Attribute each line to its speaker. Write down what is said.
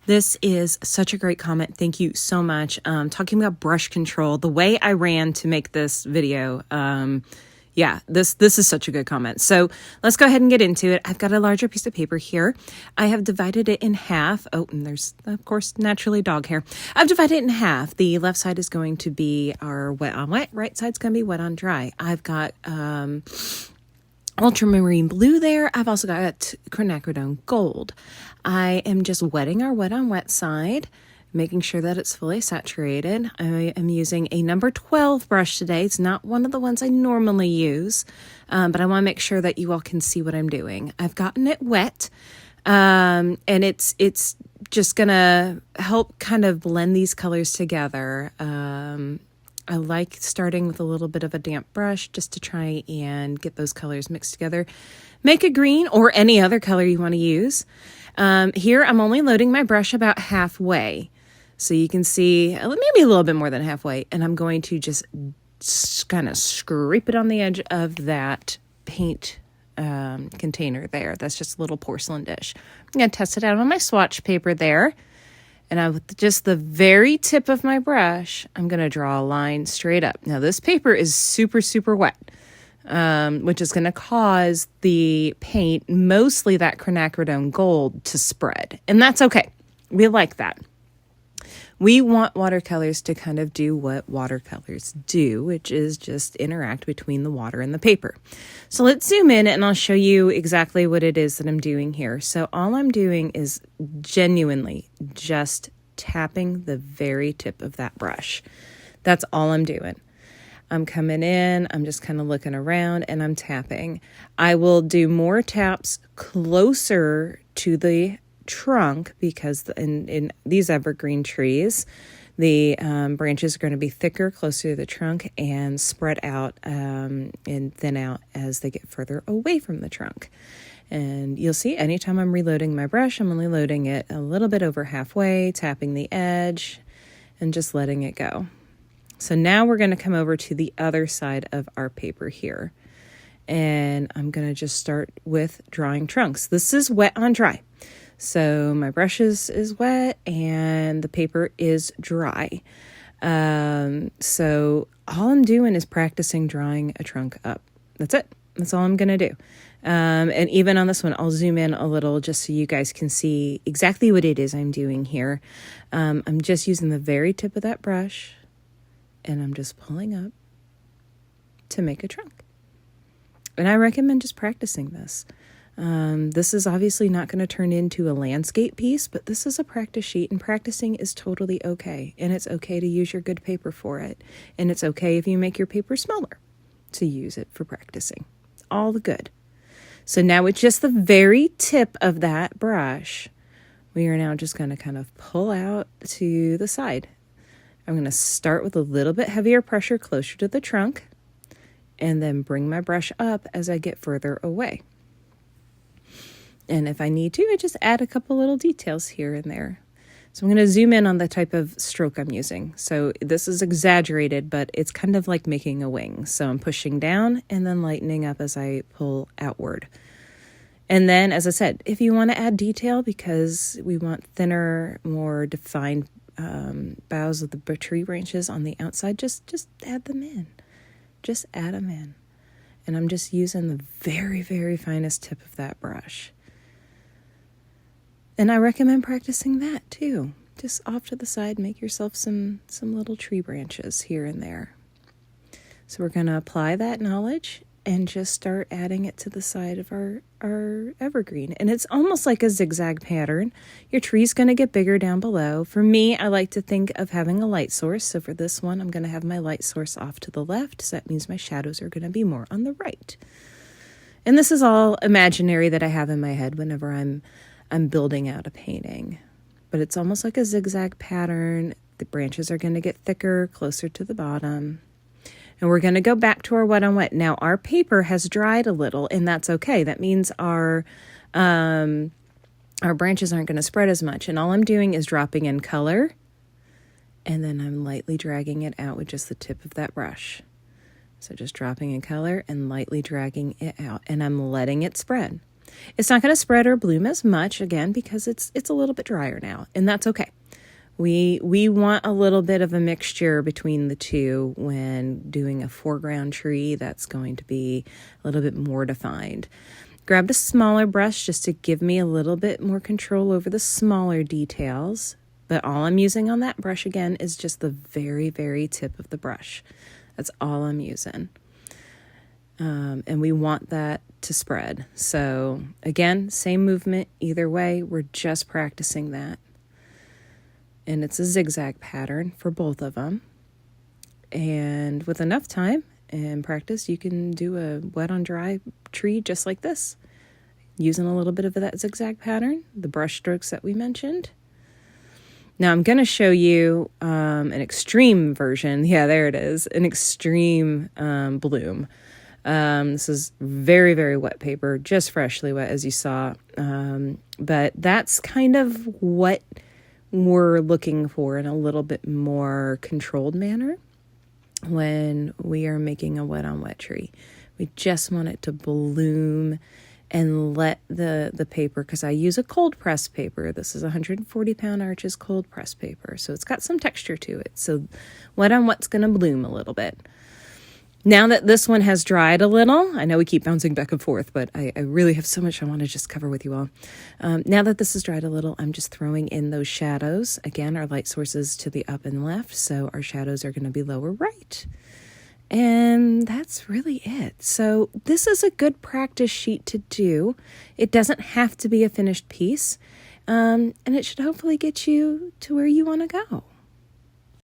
Speaker 1: This is such a great comment. Thank you so much. Talking about brush control, the way I ran to make this video, yeah, this is such a good comment. So let's go ahead and get into it. I've got a larger piece of paper here. I have divided it in half. Oh, and there's, of course, naturally dog hair. I've divided it in half. The left side is going to be our wet on wet. Right side's going to be wet on dry. I've got ultramarine blue there. I've also got quinacridone gold. I am just wetting our wet on wet side, making sure that it's fully saturated. I am using a number 12 brush today. It's not one of the ones I normally use, but I want to make sure that you all can see what I'm doing. I've gotten it wet, and it's just gonna help kind of blend these colors together. I like starting with a little bit of a damp brush just to try and get those colors mixed together. Make a green or any other color you want to use. Here I'm only loading my brush about halfway. So you can see maybe a little bit more than halfway. And I'm going to just kind of scrape it on the edge of that paint container there. That's just a little porcelain dish. I'm going to test it out on my swatch paper there. And with just the very tip of my brush, I'm going to draw a line straight up. Now, this paper is super, super wet, which is going to cause the paint, mostly that quinacridone gold, to spread. And that's okay. We like that. We want watercolors to kind of do what watercolors do, which is just interact between the water and the paper. So let's zoom in and I'll show you exactly what it is that I'm doing here. So all I'm doing is genuinely just tapping the very tip of that brush. That's all I'm doing. I'm coming in, I'm just kind of looking around and I'm tapping. I will do more taps closer to the trunk because in these evergreen trees, the branches are going to be thicker, closer to the trunk, and spread out and thin out as they get further away from the trunk. And you'll see anytime I'm reloading my brush, I'm only loading it a little bit over halfway, tapping the edge, and just letting it go. So now we're going to come over to the other side of our paper here. And I'm going to just start with drawing trunks. This is wet on dry. So my brush is wet and the paper is dry. So all I'm doing is practicing drawing a trunk up. That's it. That's all I'm going to do. And even on this one, I'll zoom in a little just so you guys can see exactly what it is I'm doing here. I'm just using the very tip of that brush and I'm just pulling up to make a trunk. And I recommend just practicing this. This is obviously not going to turn into a landscape piece, but this is a practice sheet, and practicing is totally okay. And it's okay to use your good paper for it. And it's okay if you make your paper smaller to use it for practicing. All the good. So now with just the very tip of that brush, we are now just going to kind of pull out to the side. I'm going to start with a little bit heavier pressure closer to the trunk, and then bring my brush up as I get further away. And if I need to, I just add a couple little details here and there. So I'm going to zoom in on the type of stroke I'm using. So this is exaggerated, but it's kind of like making a wing. So I'm pushing down and then lightening up as I pull outward. And then, as I said, if you want to add detail because we want thinner, more defined boughs of the tree branches on the outside, just add them in. Just add them in. And I'm just using the very, very finest tip of that brush. And I recommend practicing that too. Just off to the side, make yourself some little tree branches here and there. So we're going to apply that knowledge and just start adding it to the side of our evergreen. And it's almost like a zigzag pattern. Your tree's going to get bigger down below. For me, I like to think of having a light source. So for this one, I'm going to have my light source off to the left. So that means my shadows are going to be more on the right. And this is all imaginary that I have in my head whenever I'm building out a painting. But it's almost like a zigzag pattern. The branches are going to get thicker, closer to the bottom. And we're going to go back to our wet on wet. Now, our paper has dried a little, and that's okay. That means our branches aren't going to spread as much. And all I'm doing is dropping in color, and then I'm lightly dragging it out with just the tip of that brush. So just dropping in color and lightly dragging it out, and I'm letting it spread. It's not going to spread or bloom as much, again, because it's a little bit drier now, and that's okay. We want a little bit of a mixture between the two when doing a foreground tree that's going to be a little bit more defined. Grabbed a smaller brush just to give me a little bit more control over the smaller details, but all I'm using on that brush again is just the very, very tip of the brush. That's all I'm using. And we want that to spread. So again, same movement either way. We're just practicing that. And it's a zigzag pattern for both of them. And with enough time and practice, you can do a wet on dry tree just like this, using a little bit of that zigzag pattern, the brush strokes that we mentioned. Now I'm going to show you an extreme version. Yeah, there it is, an extreme bloom. This is very, very wet paper, just freshly wet as you saw. But that's kind of what we're looking for in a little bit more controlled manner when we are making a wet on wet tree. We just want it to bloom and let the paper, because I use a cold press paper. This is 140 pound Arches cold press paper. So it's got some texture to it. So wet on wet's going to bloom a little bit. Now that this one has dried a little, I know we keep bouncing back and forth, but I really have so much I want to just cover with you all. Now that this has dried a little, I'm just throwing in those shadows. Again, our light sources to the up and left, so our shadows are going to be lower right. And that's really it. So this is a good practice sheet to do. It doesn't have to be a finished piece, and it should hopefully get you to where you want to go.